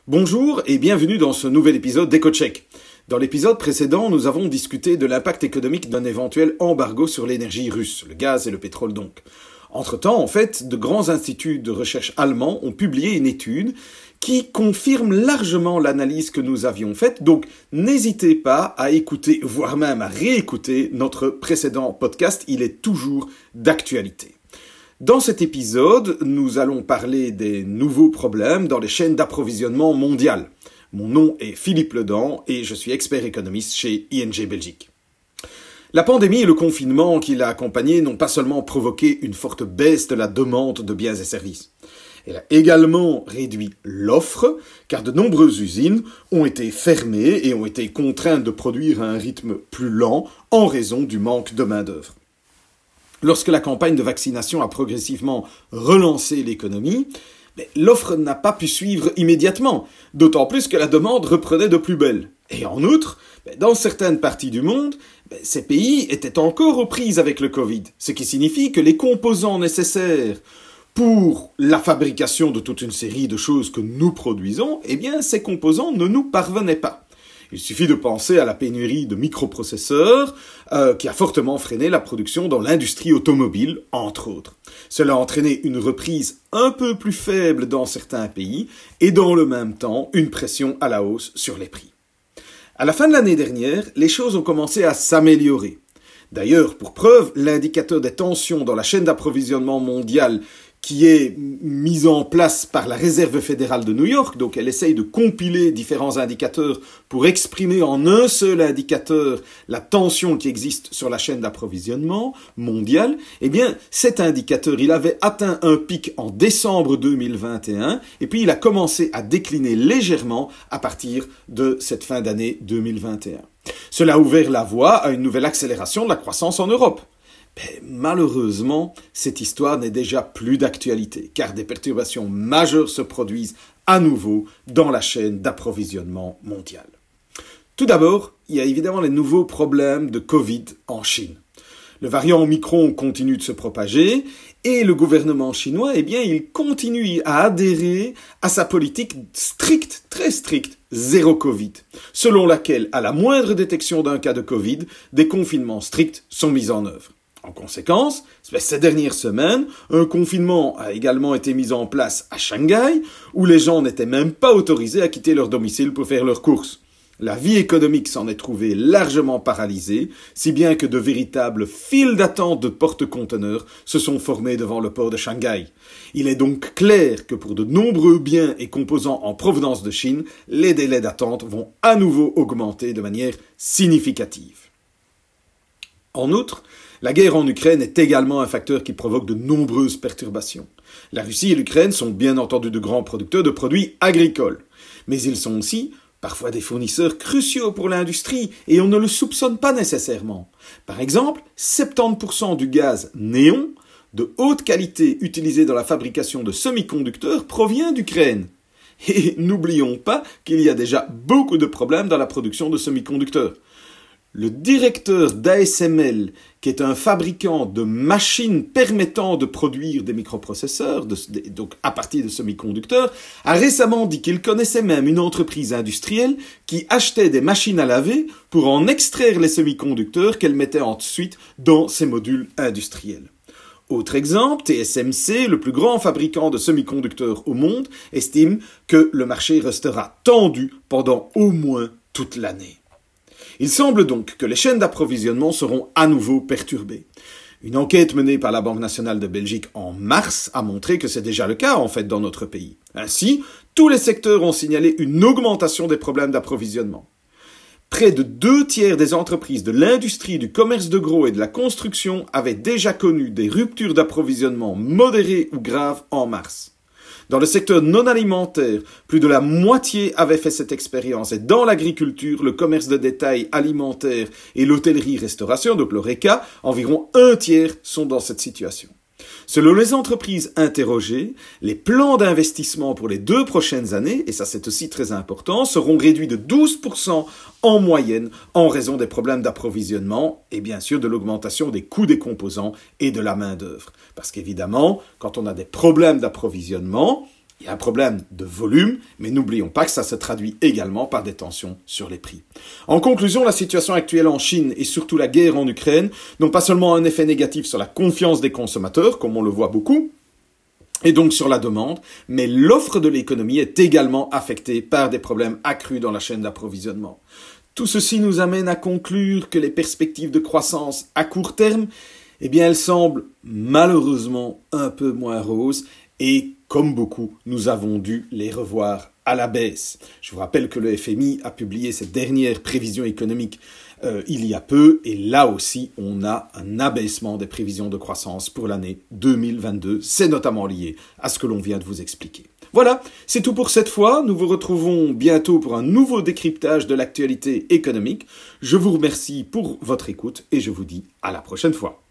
Bonjour et bienvenue dans ce nouvel épisode d'EcoCheck. Dans l'épisode précédent, nous avons discuté de l'impact économique d'un éventuel embargo sur l'énergie russe, le gaz et le pétrole donc. Entre-temps, en fait, de grands instituts de recherche allemands ont publié une étude qui confirme largement l'analyse que nous avions faite, donc n'hésitez pas à écouter, voire même à réécouter notre précédent podcast, il est toujours d'actualité. Dans cet épisode, nous allons parler des nouveaux problèmes dans les chaînes d'approvisionnement mondiales. Mon nom est Philippe Ledan et je suis expert économiste chez ING Belgique. La pandémie et le confinement qui l'a accompagné n'ont pas seulement provoqué une forte baisse de la demande de biens et services. Elle a également réduit l'offre, car de nombreuses usines ont été fermées et ont été contraintes de produire à un rythme plus lent en raison du manque de main-d'œuvre. Lorsque la campagne de vaccination a progressivement relancé l'économie, l'offre n'a pas pu suivre immédiatement, d'autant plus que la demande reprenait de plus belle. Et en outre, dans certaines parties du monde, ces pays étaient encore aux prises avec le Covid, ce qui signifie que les composants nécessaires pour la fabrication de toute une série de choses que nous produisons, ces composants ne nous parvenaient pas. Il suffit de penser à la pénurie de microprocesseurs qui a fortement freiné la production dans l'industrie automobile, entre autres. Cela a entraîné une reprise un peu plus faible dans certains pays et dans le même temps une pression à la hausse sur les prix. À la fin de l'année dernière, les choses ont commencé à s'améliorer. D'ailleurs, pour preuve, l'indicateur des tensions dans la chaîne d'approvisionnement mondiale qui est mise en place par la Réserve fédérale de New York, donc elle essaye de compiler différents indicateurs pour exprimer en un seul indicateur la tension qui existe sur la chaîne d'approvisionnement mondiale, cet indicateur, il avait atteint un pic en décembre 2021, et puis il a commencé à décliner légèrement à partir de cette fin d'année 2021. Cela a ouvert la voie à une nouvelle accélération de la croissance en Europe. Malheureusement, cette histoire n'est déjà plus d'actualité, car des perturbations majeures se produisent à nouveau dans la chaîne d'approvisionnement mondiale. Tout d'abord, il y a évidemment les nouveaux problèmes de Covid en Chine. Le variant Omicron continue de se propager et le gouvernement chinois, il continue à adhérer à sa politique stricte, très stricte, zéro Covid, selon laquelle, à la moindre détection d'un cas de Covid, des confinements stricts sont mis en œuvre. En conséquence, ces dernières semaines, un confinement a également été mis en place à Shanghai, où les gens n'étaient même pas autorisés à quitter leur domicile pour faire leurs courses. La vie économique s'en est trouvée largement paralysée, si bien que de véritables files d'attente de porte-conteneurs se sont formées devant le port de Shanghai. Il est donc clair que pour de nombreux biens et composants en provenance de Chine, les délais d'attente vont à nouveau augmenter de manière significative. En outre, la guerre en Ukraine est également un facteur qui provoque de nombreuses perturbations. La Russie et l'Ukraine sont bien entendu de grands producteurs de produits agricoles, mais ils sont aussi parfois des fournisseurs cruciaux pour l'industrie et on ne le soupçonne pas nécessairement. Par exemple, 70% du gaz néon de haute qualité utilisé dans la fabrication de semi-conducteurs provient d'Ukraine. Et n'oublions pas qu'il y a déjà beaucoup de problèmes dans la production de semi-conducteurs. Le directeur d'ASML, qui est un fabricant de machines permettant de produire des microprocesseurs, donc à partir de semi-conducteurs, a récemment dit qu'il connaissait même une entreprise industrielle qui achetait des machines à laver pour en extraire les semi-conducteurs qu'elle mettait ensuite dans ses modules industriels. Autre exemple, TSMC, le plus grand fabricant de semi-conducteurs au monde, estime que le marché restera tendu pendant au moins toute l'année. Il semble donc que les chaînes d'approvisionnement seront à nouveau perturbées. Une enquête menée par la Banque nationale de Belgique en mars a montré que c'est déjà le cas dans notre pays. Ainsi, tous les secteurs ont signalé une augmentation des problèmes d'approvisionnement. Près de 2/3 des entreprises de l'industrie, du commerce de gros et de la construction avaient déjà connu des ruptures d'approvisionnement modérées ou graves en mars. Dans le secteur non alimentaire, plus de la moitié avait fait cette expérience et dans l'agriculture, le commerce de détail alimentaire et l'hôtellerie-restauration, donc l'ORECA, environ 1/3 sont dans cette situation. Selon les entreprises interrogées, les plans d'investissement pour les 2 prochaines années, et ça c'est aussi très important, seront réduits de 12% en moyenne en raison des problèmes d'approvisionnement et bien sûr de l'augmentation des coûts des composants et de la main-d'œuvre. Parce qu'évidemment, quand on a des problèmes d'approvisionnement, Il y a un problème de volume, mais n'oublions pas que ça se traduit également par des tensions sur les prix. En conclusion, la situation actuelle en Chine et surtout la guerre en Ukraine n'ont pas seulement un effet négatif sur la confiance des consommateurs, comme on le voit beaucoup, et donc sur la demande, mais l'offre de l'économie est également affectée par des problèmes accrus dans la chaîne d'approvisionnement. Tout ceci nous amène à conclure que les perspectives de croissance à court terme, eh bien, elles semblent malheureusement un peu moins roses et, comme beaucoup, nous avons dû les revoir à la baisse. Je vous rappelle que le FMI a publié ses dernières prévisions économiques il y a peu, et là aussi, on a un abaissement des prévisions de croissance pour l'année 2022. C'est notamment lié à ce que l'on vient de vous expliquer. Voilà, c'est tout pour cette fois. Nous vous retrouvons bientôt pour un nouveau décryptage de l'actualité économique. Je vous remercie pour votre écoute et je vous dis à la prochaine fois.